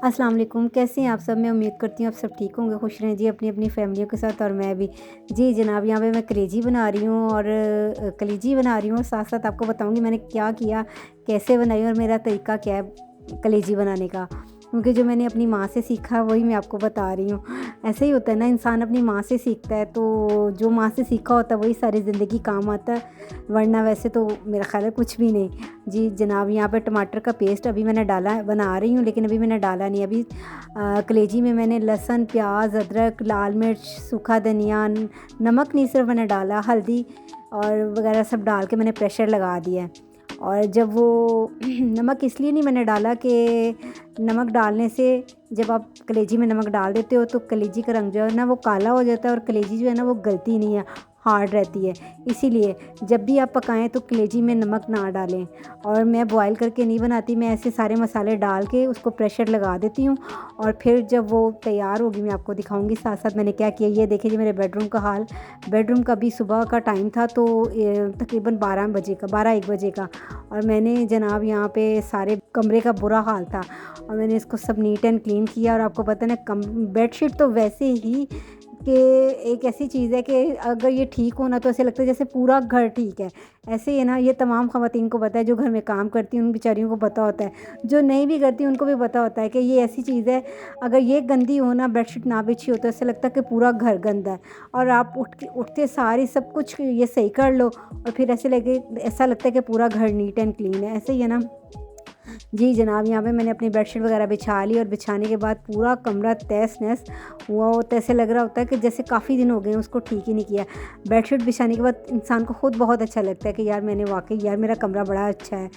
अस्सलाम वालेकुम, कैसे हैं आप सब? मैं उम्मीद करती हूँ आप सब ठीक होंगे, खुश रहें जी अपनी अपनी फैमिलियों के साथ और मैं भी। जी जनाब, यहाँ पे मैं कलेजी बना रही हूँ और कलेजी बना रही हूँ और साथ-साथ आपको बताऊँगी मैंने क्या किया, कैसे बनाई और मेरा तरीका क्या है कलेजी बनाने का। क्योंकि जो मैंने अपनी माँ से सीखा वही मैं आपको बता रही हूँ। ऐसे ही होता है ना, इंसान अपनी माँ से सीखता है, तो जो माँ से सीखा होता है वही सारी ज़िंदगी काम आता है, वरना वैसे तो मेरा ख़्याल है कुछ भी नहीं। जी जनाब, यहाँ पे टमाटर का पेस्ट अभी मैंने डाला, बना रही हूँ लेकिन अभी मैंने डाला नहीं। अभी कलेजी में मैंने लहसुन, प्याज, अदरक, लाल मिर्च, सूखा धनिया, नमक नहीं सिर्फ मैंने डाला, हल्दी और वगैरह सब डाल के मैंने प्रेशर लगा दिया है। और जब वो नमक इसलिए नहीं मैंने डाला कि नमक डालने से जब आप कलेजी में नमक डाल देते हो तो कलेजी का रंग जो है ना वो काला हो जाता है और कलेजी जो है ना वो गलती नहीं है, हार्ड रहती है। इसीलिए जब भी आप पकाएं तो कलेजी में नमक ना डालें। और मैं बॉयल करके नहीं बनाती, मैं ऐसे सारे मसाले डाल के उसको प्रेशर लगा देती हूँ और फिर जब वो तैयार होगी मैं आपको दिखाऊंगी। साथ साथ मैंने क्या किया ये देखिए, जी मेरे बेडरूम का हाल। बेडरूम का भी सुबह का टाइम था तो तकरीबन 12-1 बजे का, और मैंने जनाब यहाँ पे सारे कमरे का बुरा हाल था और मैंने इसको सब नीट एंड क्लीन किया। और आपको पता है ना, बेडशीट तो वैसे ही कि एक ऐसी चीज़ है कि अगर ये ठीक हो ना तो ऐसे लगता है जैसे पूरा घर ठीक है। ऐसे ही है ना, ये तमाम ख़वातीन को पता है, जो घर में काम करती हैं उन बेचारियों को पता होता है, जो नहीं भी करती उनको भी पता होता है कि ये ऐसी चीज़ है, अगर ये गंदी हो ना, बेडशीट ना बिछी हो तो ऐसे लगता है कि पूरा घर गंदा है। और आप उठते सारी सब कुछ ये सही कर लो और फिर ऐसा लगता है कि पूरा घर नीट एंड क्लीन है। ऐसे ही है ना। जी जनाब, यहाँ पे मैंने अपनी बेडशीट वगैरह बिछा ली और बिछाने के बाद पूरा कमरा तहस-नहस हुआ होता है। ऐसे लग रहा होता है कि जैसे काफ़ी दिन हो गए हैं उसको ठीक ही नहीं किया। बेडशीट बिछाने के बाद इंसान को खुद बहुत अच्छा लगता है कि यार मैंने वाक़ई यार मेरा कमरा बड़ा अच्छा है।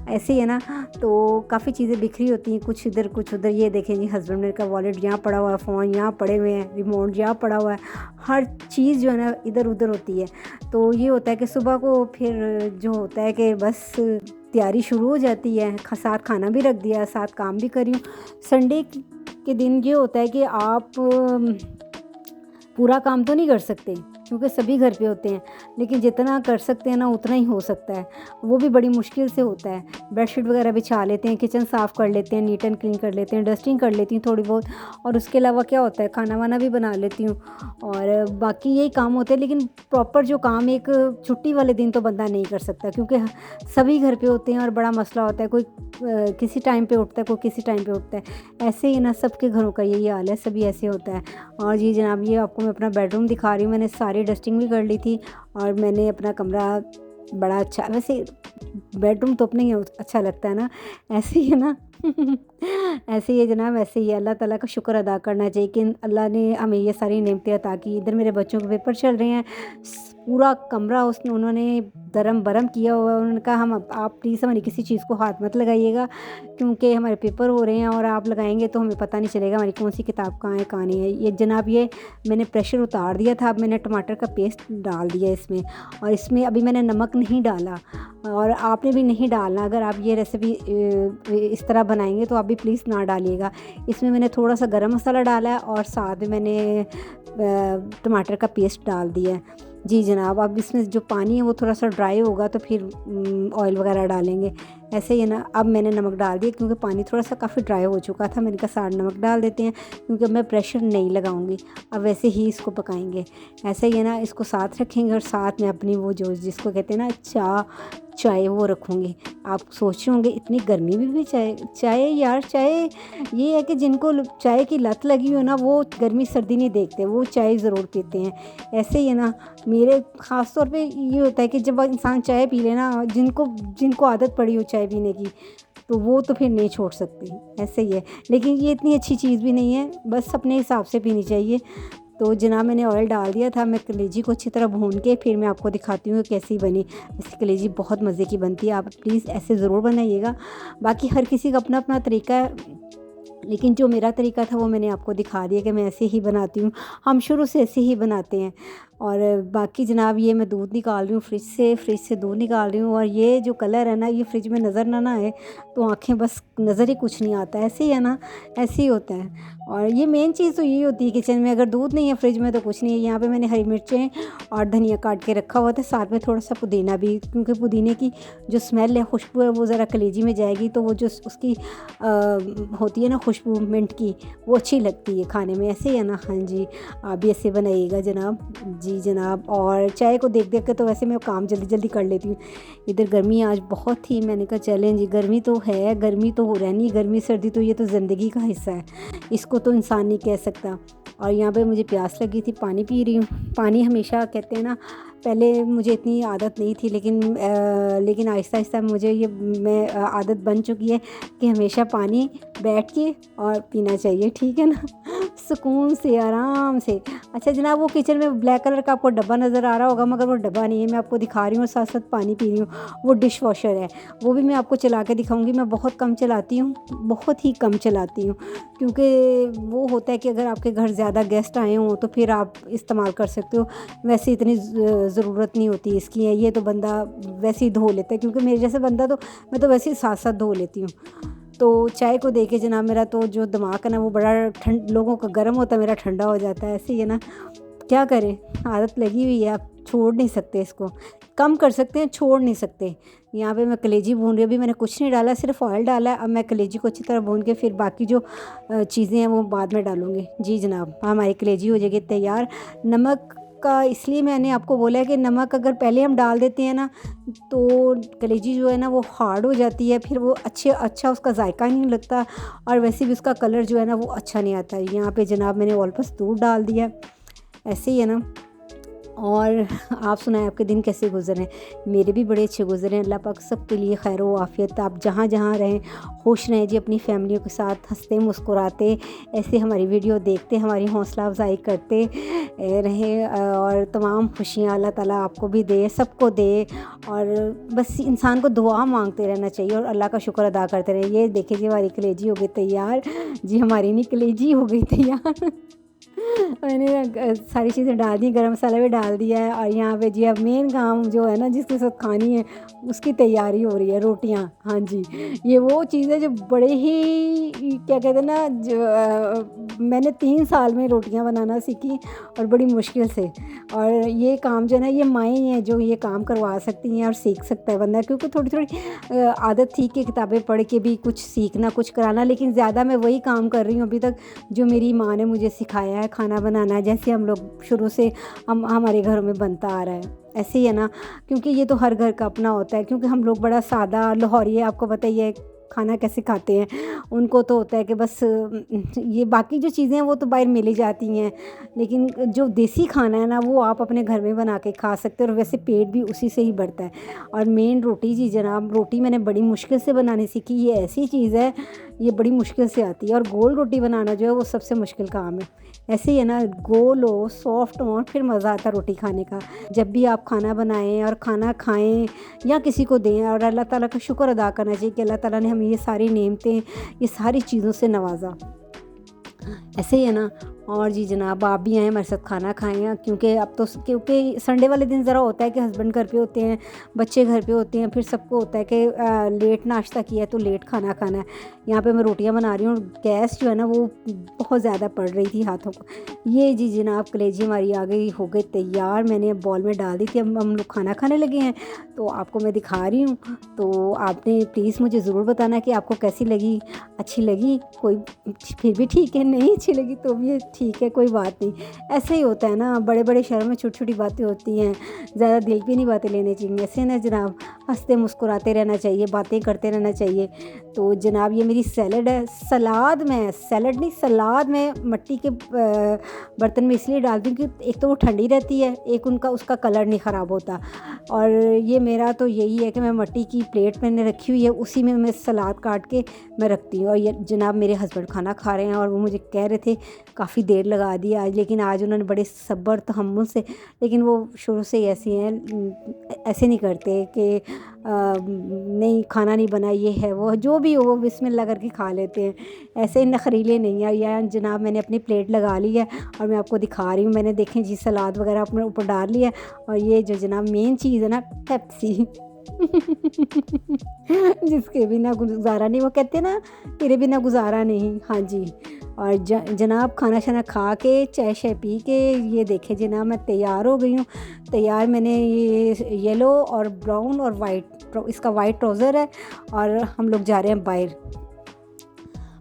ऐसे ही है ना, तो काफ़ी चीज़ें बिखरी होती हैं, कुछ इधर कुछ उधर। ये देखें जी, हस्बैंड मेरे का वॉलेट यहाँ पड़ा हुआ है, फ़ोन यहाँ पड़े हुए हैं, रिमोट यहाँ पड़ा हुआ है, हर चीज़ जो है ना इधर-उधर होती है। तो ये होता है कि सुबह को फिर जो होता है कि बस तैयारी शुरू हो जाती है। साथ खाना भी रख दिया, साथ काम भी कर रही हूँ। संडे के दिन ये होता है कि आप पूरा काम तो नहीं कर सकते क्योंकि सभी घर पे होते हैं, लेकिन जितना कर सकते हैं ना उतना ही हो सकता है, वो भी बड़ी मुश्किल से होता है। बेडशीट वगैरह बिछा लेते हैं, किचन साफ़ कर लेते हैं, नीट एंड क्लीन कर लेते हैं, डस्टिंग कर लेती हूँ थोड़ी बहुत, और उसके अलावा क्या होता है खाना वाना भी बना लेती हूँ और बाकी यही काम होते हैं। लेकिन प्रॉपर जो काम एक छुट्टी वाले दिन तो बंदा नहीं कर सकता क्योंकि सभी घर पे होते हैं और बड़ा मसला होता है, कोई किसी टाइम पे उठता है, कोई किसी टाइम पे उठता है। ऐसे ही ना सबके घरों का यही हाल है, सभी ऐसे होता है। और जी जनाब, ये आपको मैं अपना बेडरूम दिखा रही हूँ। मैंने सारी डस्टिंग भी कर ली थी और मैंने अपना कमरा बड़ा अच्छा, वैसे बेडरूम तो अपने ही अच्छा लगता है ना, ऐसे ही है ना। ऐसे ही है जनाब, ऐसे ही अल्लाह ताला का शुक्र अदा करना चाहिए कि अल्लाह ने हमें ये सारी नेमतें अता की। इधर मेरे बच्चों के पेपर चल रहे हैं, पूरा कमरा उन्होंने दरम बरम किया हुआ है। उन्होंने कहा आप प्लीज़ हमारी किसी चीज़ को हाथ मत लगाइएगा क्योंकि हमारे पेपर हो रहे हैं और आप लगाएंगे तो हमें पता नहीं चलेगा हमारी कौन सी किताब कहाँ है कहाँ नहीं है। ये जनाब, ये मैंने प्रेशर उतार दिया था, अब मैंने टमाटर का पेस्ट डाल दिया इसमें, और इसमें अभी मैंने नमक नहीं डाला और आपने भी नहीं डालना। अगर आप ये रेसिपी इस तरह बनाएंगे तो आप भी प्लीज़ ना डालिएगा। इसमें मैंने थोड़ा सा गरम मसाला डाला है और साथ में मैंने टमाटर का पेस्ट डाल दिया है। जी जनाब, अब इसमें जो पानी है वो थोड़ा सा ड्राई होगा तो फिर ऑयल वगैरह डालेंगे। ऐसे ही है ना, अब मैंने नमक डाल दिया क्योंकि पानी थोड़ा सा काफ़ी ड्राई हो चुका था। मैंने कहा साथ नमक डाल देते हैं क्योंकि मैं प्रेशर नहीं लगाऊंगी, अब वैसे ही इसको पकाएंगे। ऐसे ही है ना, इसको साथ रखेंगे और साथ में अपनी वो जो जिसको कहते हैं ना चाय वो रखूँगी। आप सोच रहे होंगे इतनी गर्मी में भी चाय यार, चाय ये है कि जिनको चाय की लत लगी हो ना वो गर्मी सर्दी नहीं देखते, वो चाय ज़रूर पीते हैं। ऐसे ही है ना, मेरे ख़ास तौर पे ये होता है कि जब इंसान चाय पी लेना, जिनको आदत पड़ी हो चाय पीने की, तो वो तो फिर नहीं छोड़ सकती। ऐसे ही है, लेकिन ये इतनी अच्छी चीज़ भी नहीं है, बस अपने हिसाब से पीनी चाहिए। तो जनाब, मैंने ऑयल डाल दिया था। मैं कलेजी को अच्छी तरह भून के फिर मैं आपको दिखाती हूँ कैसी बनी। वैसे कलेजी बहुत मज़े की बनती है, आप प्लीज़ ऐसे ज़रूर बनाइएगा। बाकी हर किसी का अपना अपना तरीका है, लेकिन जो मेरा तरीका था वो मैंने आपको दिखा दिया कि मैं ऐसे ही बनाती हूँ। हम शुरू से ऐसे ही बनाते हैं। और बाकी जनाब ये मैं दूध निकाल रही हूँ फ्रिज से दूध निकाल रही हूँ। और ये जो कलर है ना, ये फ्रिज में नज़र ना आए तो आँखें बस नज़र ही कुछ नहीं आता, ऐसे ही है ना, ऐसे ही होता है। और ये मेन चीज़ तो यही होती है किचन में, अगर दूध नहीं है फ्रिज में तो कुछ नहीं है। यहाँ पे मैंने हरी मिर्चें और धनिया काट के रखा हुआ था, साथ में थोड़ा सा पुदीना भी, क्योंकि पुदीने की जो स्मेल है, खुशबू है, वो ज़रा कलेजी में जाएगी तो वो जो उसकी होती है ना खुशबू मिंट की, वो अच्छी लगती है खाने में, ऐसे ही है ना। हाँ जी, आप भी ऐसे बनाइएगा जनाब। जी जनाब। और चाय को देख देख के तो वैसे मैं काम जल्दी जल्दी कर लेती हूँ। इधर गर्मी आज बहुत थी, मैंने कहा चैलेंज, गर्मी तो है, गर्मी तो हो रहनी, गर्मी सर्दी तो ये तो ज़िंदगी का हिस्सा है, इसको तो इंसान नहीं कह सकता। और यहाँ पे मुझे प्यास लगी थी, पानी पी रही हूँ। पानी हमेशा कहते हैं ना, पहले मुझे इतनी आदत नहीं थी, लेकिन आहिस्ता आहिस्ता मुझे ये आदत बन चुकी है कि हमेशा पानी बैठ के और पीना चाहिए, ठीक है ना, सुकून से, आराम से। अच्छा जनाब, वो किचन में ब्लैक कलर का आपको डब्बा नज़र आ रहा होगा, मगर वो डब्बा नहीं है, मैं आपको दिखा रही हूँ, साथ साथ पानी पी रही हूँ। वो डिश वॉशर है, वो भी मैं आपको चला के दिखाऊंगी। मैं बहुत कम चलाती हूँ, बहुत ही कम चलाती हूँ, क्योंकि वो होता है कि अगर आपके घर ज़्यादा गेस्ट आए हों तो फिर आप इस्तेमाल कर सकते हो, वैसे इतनी ज़रूरत नहीं होती इसकी है। ये तो बंदा वैसे ही धो लेता है, क्योंकि मेरे जैसे बंदा तो मैं तो वैसे ही साथ साथ धो लेती हूँ। तो चाय को देके जनाब मेरा तो जो दिमाग है ना, वो बड़ा लोगों का गर्म होता है, मेरा ठंडा हो जाता है, ऐसे ही है ना, क्या करें, आदत लगी हुई है, आप छोड़ नहीं सकते इसको, कम कर सकते हैं, छोड़ नहीं सकते। यहाँ पे मैं कलेजी भून रही हूँ, अभी मैंने कुछ नहीं डाला, सिर्फ ऑयल डाला है। अब मैं कलेजी को अच्छी तरह भून के फिर बाकी जो चीज़ें हैं वो बाद में डालूँगी। जी जनाब, हमारी कलेजी हो जाएगी तैयार। नमक का इसलिए मैंने आपको बोला है कि नमक अगर पहले हम डाल देते हैं ना, तो कलेजी जो है ना वो हार्ड हो जाती है, फिर वो अच्छा उसका जायका नहीं लगता, और वैसे भी उसका कलर जो है ना वो अच्छा नहीं आता है। यहाँ पे जनाब मैंने वापस दूध डाल दिया, ऐसे ही है ना। और आप सुनाएं, आपके दिन कैसे गुजरे? मेरे भी बड़े अच्छे गुजरे। अल्लाह पाक सबके लिए खैर व आफ़ियत, आप जहाँ जहाँ रहें खुश रहें जी, अपनी फैमिलियों के साथ हंसते मुस्कुराते ऐसे हमारी वीडियो देखते, हमारी हौसला अफजाई करते रहें, और तमाम खुशियाँ अल्लाह ताला आपको भी दे, सबको दे। और बस इंसान को दुआ मांगते रहना चाहिए और अल्लाह का शुक्र अदा करते रहें। ये देखिए जी, हमारी कलेजी हो गई तैयार जी, हमारी नहीं कलेजी हो गई तैयार। मैंने सारी चीज़ें डाल दी, गरम मसाला भी डाल दिया है। और यहाँ पे जी अब मेन काम जो है ना, जिसके साथ खानी है, उसकी तैयारी हो रही है, रोटियाँ। हाँ जी, ये वो चीज़ है जो बड़े ही क्या कहते हैं ना, मैंने 3 साल में रोटियाँ बनाना सीखी, और बड़ी मुश्किल से। और ये काम जो है ना, ये माएँ हैं जो ये काम करवा सकती हैं और सीख सकता है बंदा, क्योंकि थोड़ी थोड़ी आदत थी कि किताबें पढ़ के भी कुछ सीखना, कुछ कराना, लेकिन ज़्यादा मैं वही काम कर रही हूँ अभी तक जो मेरी माँ ने मुझे सिखाया है, खाना बनाना, जैसे हम लोग शुरू से हमारे घरों में बनता आ रहा है, ऐसे ही है ना। क्योंकि ये तो हर घर का अपना होता है, क्योंकि हम लोग बड़ा सादा लाहौरी है, आपको बताइए खाना कैसे खाते हैं। उनको तो होता है कि बस ये बाकी जो चीज़ें हैं वो तो बाहर मिल ही जाती हैं, लेकिन जो देसी खाना है ना, वो आप अपने घर में बना के खा सकते हो, और वैसे पेट भी उसी से ही बढ़ता है। और मेन रोटी जी जनाब, रोटी मैंने बड़ी मुश्किल से बनानी सीखी। ये ऐसी चीज़ है, ये बड़ी मुश्किल से आती है, और गोल रोटी बनाना जो है वो सबसे मुश्किल काम है। ऐसे ही है ना, गोल हो, सॉफ्ट हो, फिर मज़ा आता है रोटी खाने का। जब भी आप खाना बनाएं और खाना खाएं या किसी को दें, और अल्लाह ताला का शुक्र अदा करना चाहिए कि अल्लाह ताला ने हमें ये सारी नेमतें, ये सारी चीज़ों से नवाजा, ऐसे ही है ना। और जी जनाब, आप भी आएँ हमारे साथ खाना खाएँ, क्योंकि अब तो क्योंकि संडे वाले दिन ज़रा होता है कि हस्बैंड घर पे होते हैं, बच्चे घर पे होते हैं, फिर सबको होता है कि लेट नाश्ता किया है तो लेट खाना खाना है। यहाँ पे मैं रोटियाँ बना रही हूँ, गैस जो है ना वो बहुत ज़्यादा पड़ रही थी हाथों को। ये जी जनाब, कलेजी हमारी आ गई, हो गई तैयार, मैंने अब बॉल में डाल दी थी। अब हम लोग खाना खाने लगे हैं, तो आपको मैं दिखा रही हूँ। तो आपने प्लीज़ मुझे ज़रूर बताना कि आपको कैसी लगी, अच्छी लगी, कोई फिर भी ठीक है, नहीं अच्छी लगी तो भी ठीक है, कोई बात नहीं। ऐसे ही होता है ना, बड़े बड़े शहरों में छोटी छोटी बातें होती हैं, ज़्यादा दिल पे नहीं बातें लेनी चाहिए। ऐसे ना जनाब, हंसते मुस्कुराते रहना चाहिए, बातें करते रहना चाहिए। तो जनाब ये मेरी सैलड है, सलाद में, सैलड नहीं सलाद में मिट्टी के बर्तन में इसलिए डालती हूँ कि एक तो वो ठंडी रहती है, एक उसका कलर नहीं ख़राब होता। और ये मेरा तो यही है कि मैं मिट्टी की प्लेट मैंने रखी हुई है, उसी में मैं सलाद काट के मैं रखती हूँ। और ये जनाब मेरे हस्बैंड खाना खा रहे हैं, और वो मुझे कह रहे थे काफ़ी देर लगा दी आज, लेकिन आज उन्होंने बड़े सब्र तहम्मुल से, लेकिन वो शुरू से ही ऐसी हैं, ऐसे नहीं करते कि नहीं खाना नहीं बना, ये है वो, जो भी हो वो बिस्मिल्लाह करके खा लेते हैं। ऐसे ही नखरीले नहीं है। या जनाब मैंने अपनी प्लेट लगा ली है और मैं आपको दिखा रही हूँ। मैंने देखें जी सलाद वगैरह अपने ऊपर डाल लिया है, और ये जो जनाब मेन चीज़ है ना, पेप्सी जिसके बिना गुजारा नहीं, वो कहते हैं ना तेरे बिना गुजारा नहीं। हाँ जी। और जनाब खाना शाना खा के चाय शाय पी के ये देखे जनाब मैं तैयार हो गई हूँ। तैयार मैंने ये येलो और ब्राउन और वाइट, इसका वाइट ट्राउज़र है, और हम लोग जा रहे हैं बाहर।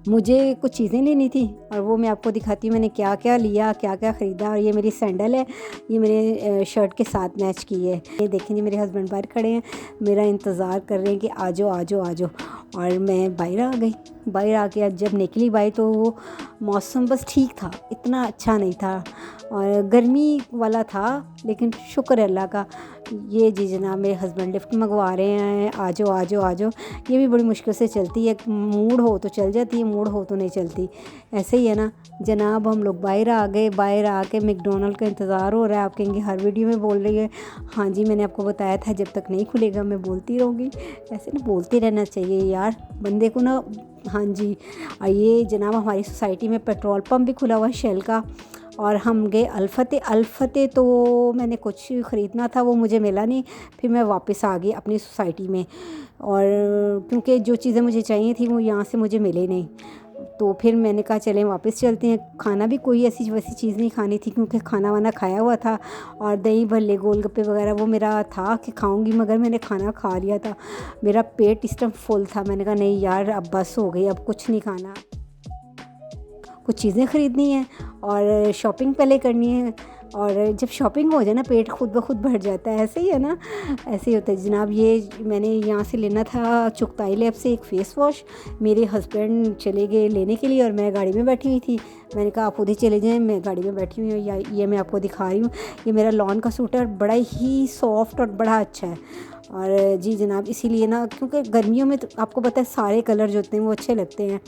मुझे कुछ चीज़ें लेनी थी और वो मैं आपको दिखाती हूँ मैंने क्या क्या लिया, क्या क्या ख़रीदा। और ये मेरी सैंडल है, ये मेरे शर्ट के साथ मैच की है। ये देखें जी मेरे हस्बैंड बाहर खड़े हैं, मेरा इंतज़ार कर रहे हैं कि आ जाओ आ जाओ आ जाओ। और मैं बाहर आ गई। बाहर आके जब निकली बाहर तो वो मौसम बस ठीक था, इतना अच्छा नहीं था और गर्मी वाला था, लेकिन शुक्र है अल्लाह का। ये जी जनाब मेरे हस्बैंड लिफ्ट मंगवा रहे हैं, आ जाओ आ जाओ आ जाओ। ये भी बड़ी मुश्किल से चलती है, मूड हो तो चल जाती है, मूड हो तो नहीं चलती। ऐसे ही है ना जनाब। हम लोग बाहर आ गए। बाहर आके मैकडॉनल्ड का इंतज़ार हो रहा है। आप कहेंगे हर वीडियो में बोल रही है। हाँ जी, मैंने आपको बताया था जब तक नहीं खुलेगा मैं बोलती रहूँगी। ऐसे ना बोलते रहना चाहिए यार बंदे को ना। हाँ जी। ये जनाब हमारी सोसाइटी में पेट्रोल पंप भी खुला हुआ है शेल का, और हम गए अल्फते तो मैंने कुछ ख़रीदना था, वो मुझे मिला नहीं। फिर मैं वापस आ गई अपनी सोसाइटी में, और क्योंकि जो चीज़ें मुझे चाहिए थी वो यहाँ से मुझे मिले नहीं, तो फिर मैंने कहा चलें वापस चलते हैं। खाना भी कोई ऐसी वैसी चीज़ नहीं खानी थी, क्योंकि खाना वाना खाया हुआ था, और दही भल्ले गोलगप्पे वगैरह वो मेरा था कि खाऊंगी, मगर मैंने खाना खा लिया था। मेरा पेट इस टाइम फुल था। मैंने कहा नहीं यार अब बस हो गई, अब कुछ नहीं खाना। कुछ चीज़ें ख़रीदनी है और शॉपिंग पहले करनी है, और जब शॉपिंग हो जाए ना पेट खुद ब खुद भर जाता है। ऐसे ही है ना, ऐसे ही होता है जनाब। ये मैंने यहाँ से लेना था चुगताई लैब से एक फ़ेस वॉश। मेरे हस्बैंड चले गए लेने के लिए और मैं गाड़ी में बैठी हुई थी। मैंने कहा आप उधर चले जाएं, मैं गाड़ी में बैठी हुई हूँ। या ये मैं आपको दिखा रही हूँ, ये मेरा लॉन का सूट है, बड़ा ही सॉफ्ट और बड़ा अच्छा है। और जी जनाब इसीलिए ना, क्योंकि गर्मियों में तो आपको पता है सारे कलर जो होते हैं वो अच्छे लगते हैं।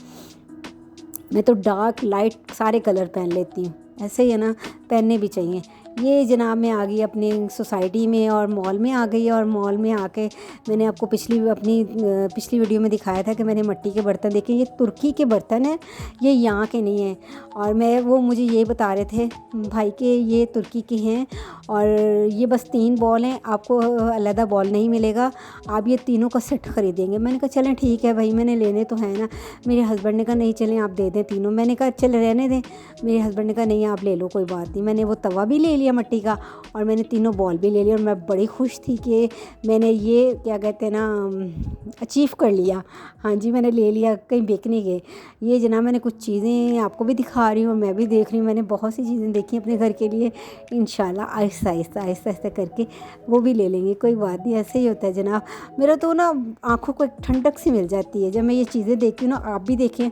मैं तो डार्क लाइट सारे कलर पहन लेती हूँ। ऐसे ही है ना, पहनने भी चाहिए। ये जनाब मैं आ गई अपनी सोसाइटी में और मॉल में आ गई, और मॉल में आके मैंने आपको पिछली वीडियो में दिखाया था कि मैंने मिट्टी के बर्तन देखे। ये तुर्की के बर्तन हैं, ये यहाँ के नहीं हैं। और वो मुझे ये बता रहे थे भाई कि ये तुर्की के हैं, और ये बस 3 बॉल हैं, आपको अलहदा बॉल नहीं मिलेगा, आप ये तीनों का सेट ख़रीदेंगे। मैंने कहा चलें ठीक है भाई, मैंने लेने तो है ना। मेरे हस्बैंड ने कहा नहीं चलें आप दे दें तीनों। मैंने कहा चल रहने दें। मेरे हस्बैंड ने कहा नहीं आप ले लो कोई बात नहीं। मैंने वो तवा भी ले लिया मिट्टी का, और मैंने तीनों बॉल भी ले लिया, और मैं बड़ी खुश थी कि मैंने ये क्या कहते हैं ना अचीव कर लिया। हाँ जी, मैंने ले लिया, कहीं बेच नहीं गए। ये जनाब मैंने कुछ चीज़ें आपको भी दिखा रही हूँ और मैं भी देख रही हूँ। मैंने बहुत सी चीज़ें देखी अपने घर के लिए। इंशाल्लाह आहिस्ता आहिस्ता करके वो भी ले लेंगे, कोई बात नहीं। ऐसे ही होता है जनाब। मेरा तो ना आँखों को एक ठंडक सी मिल जाती है जब मैं ये चीज़ें देखती हूँ ना। आप भी देखें,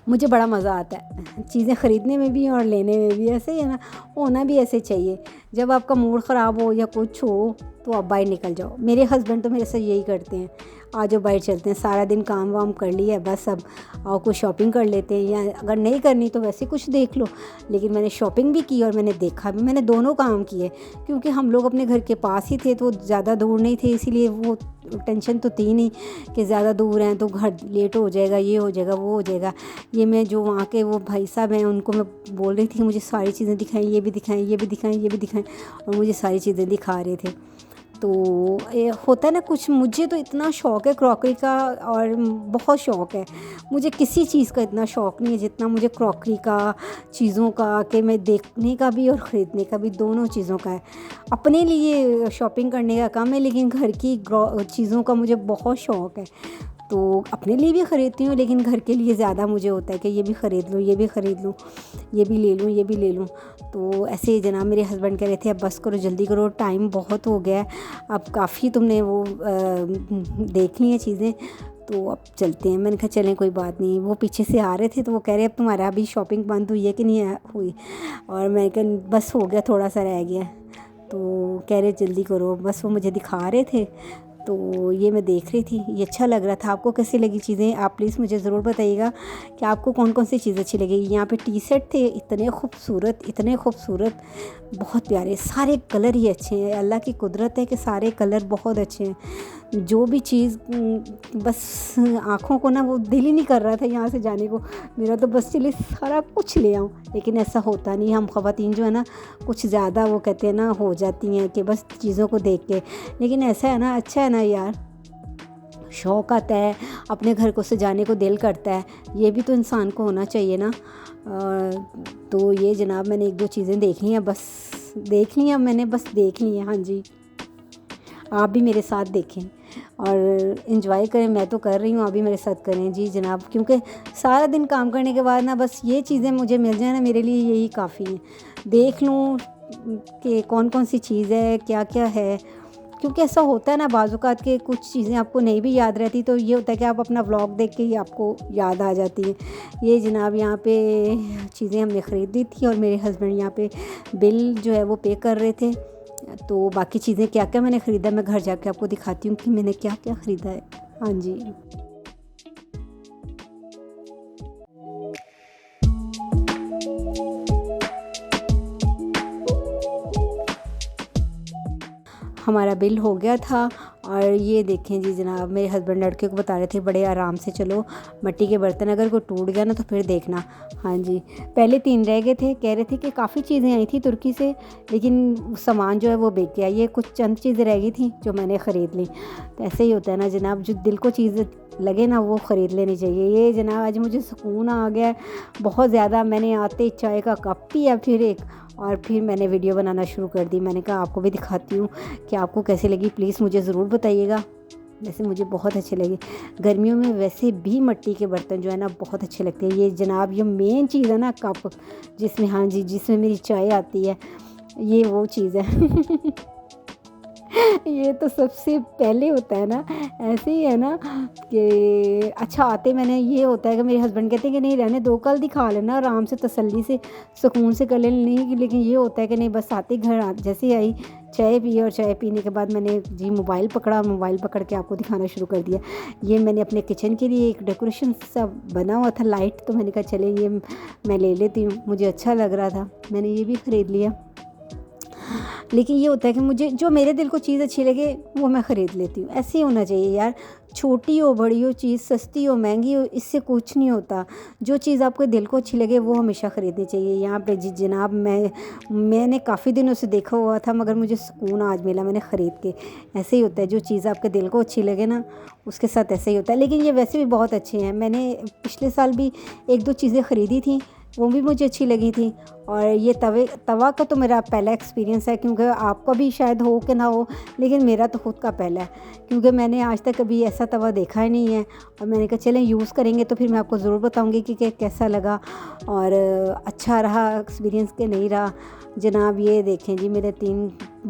मुझे बड़ा मज़ा आता है चीज़ें ख़रीदने में भी और लेने में भी। ऐसे ही है ना, होना भी ऐसे चाहिए। जब आपका मूड ख़राब हो या कुछ हो तो आप बाहर निकल जाओ। मेरे हस्बैंड तो मेरे से यही करते हैं, आ जाओ बाहर चलते हैं, सारा दिन काम वाम कर लिया है बस, अब आओ कुछ शॉपिंग कर लेते हैं, या अगर नहीं करनी तो वैसे कुछ देख लो। लेकिन मैंने शॉपिंग भी की और मैंने देखा भी, मैंने दोनों काम किए, क्योंकि हम लोग अपने घर के पास ही थे तो ज़्यादा दूर नहीं थे, इसीलिए वो टेंशन तो थी नहीं कि ज़्यादा दूर हैं तो घर लेट हो जाएगा, ये हो जाएगा वो हो जाएगा। ये मैं जो वहाँ के वो भाई साहब हैं उनको मैं बोल रही थी मुझे सारी चीज़ें दिखाएं, ये भी दिखाएं, ये भी दिखाएं, ये भी दिखाएं, और मुझे सारी चीज़ें दिखा रहे थे। तो ये होता है ना कुछ, मुझे तो इतना शौक़ है क्रॉकरी का, और बहुत शौक़ है। मुझे किसी चीज़ का इतना शौक़ नहीं है जितना मुझे क्रॉकरी का, चीज़ों का, कि मैं देखने का भी और ख़रीदने का भी, दोनों चीज़ों का है। अपने लिए शॉपिंग करने का कम है, लेकिन घर की चीज़ों का मुझे बहुत शौक़ है। तो अपने लिए भी ख़रीदती हूँ, लेकिन घर के लिए ज़्यादा मुझे होता है कि ये भी ख़रीद लूँ, ये भी ख़रीद लूँ, ये भी ले लूँ, ये भी ले लूँ। तो ऐसे ही जनाब मेरे हस्बैंड कह रहे थे अब बस करो, जल्दी करो, टाइम बहुत हो गया है, अब काफ़ी तुमने वो देख ली हैं चीज़ें, तो अब चलते हैं। मैंने कहा चलें कोई बात नहीं। वो पीछे से आ रहे थे तो वो कह रहे अब तुम्हारा अभी शॉपिंग बंद हुई है कि नहीं हुई, और मैं कहा बस हो गया, थोड़ा सा रह गया। तो कह रहे जल्दी करो, बस वो मुझे दिखा रहे थे। तो ये मैं देख रही थी, ये अच्छा लग रहा था। आपको कैसी लगी चीज़ें, आप प्लीज़ मुझे ज़रूर बताइएगा कि आपको कौन कौन सी चीज़ अच्छी लगी। यहाँ पे टी शर्ट थे, इतने खूबसूरत, बहुत प्यारे, सारे कलर ही अच्छे हैं। अल्लाह की कुदरत है कि सारे कलर बहुत अच्छे हैं। जो भी चीज़ बस आँखों को ना वो दिल ही नहीं कर रहा था यहाँ से जाने को। मेरा तो बस चलिए सारा कुछ ले आऊँ, लेकिन ऐसा होता नहीं। हम ख़वातीन जो है ना कुछ ज़्यादा वो कहते हैं ना हो जाती हैं कि बस चीज़ों को देख के, लेकिन ऐसा है ना, अच्छा है ना यार, शौक़ आता है, अपने घर को सजाने को दिल करता है, ये भी तो इंसान को होना चाहिए ना। तो ये जनाब मैंने 1-2 चीज़ें देख ली हैं, बस देख ली हैं मैंने, बस देख ली हैं। हाँ जी, आप भी मेरे साथ देखें और एंजॉय करें। मैं तो कर रही हूँ, आप भी मेरे साथ करें। जी जनाब, क्योंकि सारा दिन काम करने के बाद ना बस ये चीज़ें मुझे मिल जाए ना, मेरे लिए यही काफ़ी है। देख लूँ कि कौन कौन सी चीज़ है, क्या क्या है, क्योंकि ऐसा होता है ना बाज़ औक़ात के कुछ चीज़ें आपको नहीं भी याद रहती, तो ये होता है कि आप अपना व्लॉग देख के ही आपको याद आ जाती है। ये जनाब यहाँ पे चीज़ें हमने ख़रीदी थी और मेरे हस्बैंड यहाँ पे बिल जो है वो पे कर रहे थे। तो बाकी चीज़ें क्या क्या मैंने ख़रीदा, मैं घर जाके आपको दिखाती हूँ कि मैंने क्या क्या ख़रीदा है। हाँ जी, हमारा बिल हो गया था और ये देखें जी जनाब, मेरे हस्बैंड लड़के को बता रहे थे बड़े आराम से चलो, मिट्टी के बर्तन अगर कोई टूट गया ना तो फिर देखना। हाँ जी, पहले 3 रह गए थे, कह रहे थे कि काफ़ी चीज़ें आई थी तुर्की से, लेकिन सामान जो है वो बिक गया। ये कुछ चंद चीज़ें रह गई थी जो मैंने ख़रीद ली। तो ऐसे ही होता है ना जनाब, जो दिल को चीज़ लगे ना वो ख़रीद लेनी चाहिए। ये जनाब आज मुझे सुकून आ गया है बहुत ज़्यादा। मैंने आते चाय का कप पिया फिर एक, और फिर मैंने वीडियो बनाना शुरू कर दी। मैंने कहा आपको भी दिखाती हूँ कि आपको कैसी लगी, प्लीज़ मुझे ज़रूर बताइएगा। वैसे मुझे बहुत अच्छे लगे। गर्मियों में वैसे भी मिट्टी के बर्तन जो है ना बहुत अच्छे लगते हैं। ये जनाब ये मेन चीज़ है ना, कप जिसमें, हाँ जी, जिसमें मेरी चाय आती है, ये वो चीज़ है। ये तो सबसे पहले होता है ना, ऐसे ही है ना कि अच्छा आते मैंने, ये होता है कि मेरे हस्बैंड कहते हैं कि नहीं रहने दो, कल दिखा लेना आराम से तसल्ली से सुकून से कर लेनी। लेकिन ये होता है कि नहीं, बस आते घर जैसे आई चाय पी, और चाय पीने के बाद मैंने जी मोबाइल पकड़ा, मोबाइल पकड़ के आपको दिखाना शुरू कर दिया। ये मैंने अपने किचन के लिए एक डेकोरेशन सा बना हुआ था लाइट, तो मैंने कहा चले ये मैं ले लेती हूँ, मुझे अच्छा लग रहा था, मैंने ये भी ख़रीद लिया। लेकिन ये होता है कि मुझे जो मेरे दिल को चीज़ अच्छी लगे वो मैं ख़रीद लेती हूँ। ऐसे ही होना चाहिए यार, छोटी हो बड़ी हो चीज़, सस्ती हो महंगी हो, इससे कुछ नहीं होता। जो चीज़ आपके दिल को अच्छी लगे वो हमेशा ख़रीदनी चाहिए। यहाँ पे जी जनाब मैंने काफ़ी दिनों से देखा हुआ था, मगर मुझे सुकून आज मिला मैंने ख़रीद के। ऐसे ही होता है, जो चीज़ आपके दिल को अच्छी लगे ना उसके साथ ऐसे ही होता है। लेकिन ये वैसे भी बहुत अच्छे हैं। मैंने पिछले साल भी 1-2 चीज़ें ख़रीदी थी, वो भी मुझे अच्छी लगी थी। और ये तवा का तो मेरा पहला एक्सपीरियंस है, क्योंकि आपका भी शायद हो कि ना हो, लेकिन मेरा तो ख़ुद का पहला है, क्योंकि मैंने आज तक कभी ऐसा तवा देखा ही नहीं है। और मैंने कहा चलें यूज़ करेंगे तो फिर मैं आपको ज़रूर बताऊंगी कि कैसा लगा और अच्छा रहा एक्सपीरियंस कि नहीं रहा। जनाब ये देखें जी, मेरे 3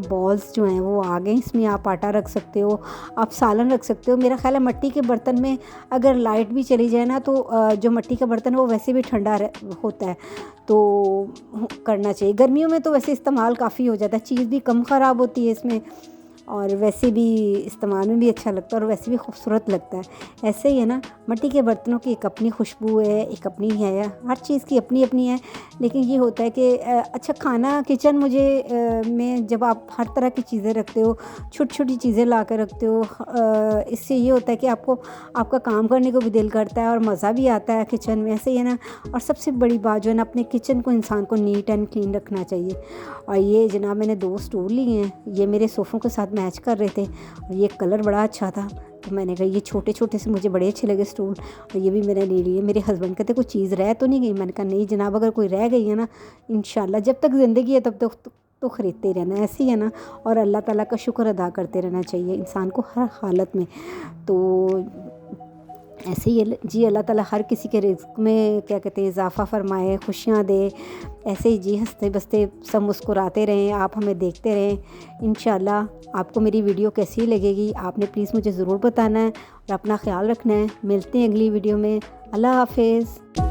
बॉल्स जो हैं वो आ गए। इसमें आप आटा रख सकते हो, आप सालन रख सकते हो। मेरा ख़्याल है मिट्टी के बर्तन में अगर लाइट भी चली जाए ना तो जो मिट्टी का बर्तन है वो वैसे भी ठंडा होता है, तो करना चाहिए। गर्मियों में तो वैसे इस्तेमाल काफ़ी हो जाता है, चीज़ भी कम ख़राब होती है इसमें, और वैसे भी इस्तेमाल में भी अच्छा लगता है और वैसे भी खूबसूरत लगता है। ऐसे ही है ना, मिट्टी के बर्तनों की एक अपनी खुशबू है, एक अपनी है, हर चीज़ की अपनी अपनी है। लेकिन ये होता है कि अच्छा खाना किचन में जब आप हर तरह की चीज़ें रखते हो, छोटी छोटी चीज़ें ला कर रखते हो, इससे ये होता है कि आपका काम करने को भी दिल करता है और मज़ा भी आता है किचन में। ऐसे ही है ना, और सबसे बड़ी बात जो है ना, अपने किचन को इंसान को नीट एंड क्लीन रखना चाहिए। और ये जनाब मैंने 2 स्टूल लिए हैं, ये मेरे सोफ़ों के साथ मैच कर रहे थे और ये कलर बड़ा अच्छा था, तो मैंने कहा ये छोटे छोटे से मुझे बड़े अच्छे लगे स्टूल, और ये भी मैंने ले लिए। मेरे हस्बैंड कहते कोई चीज़ रह तो नहीं गई, मैंने कहा नहीं जनाब, अगर कोई रह गई है ना, इंशाल्लाह जब तक ज़िंदगी है तब तक तो ख़रीदते ही रहना, ऐसे ही है ना। और अल्लाह ताला का शुक्र अदा करते रहना चाहिए इंसान को हर हालत में। तो ऐसे ही जी अल्लाह ताला हर किसी के रिज़्क़ में क्या कहते हैं इजाफ़ा फ़रमाए, खुशियाँ दे। ऐसे ही जी हंसते बसते सब मुस्कुराते रहें, आप हमें देखते रहें। इंशाल्लाह आपको मेरी वीडियो कैसी लगेगी आपने प्लीज़ मुझे ज़रूर बताना है और अपना ख्याल रखना है। मिलते हैं अगली वीडियो में। अल्लाह हाफ़िज़।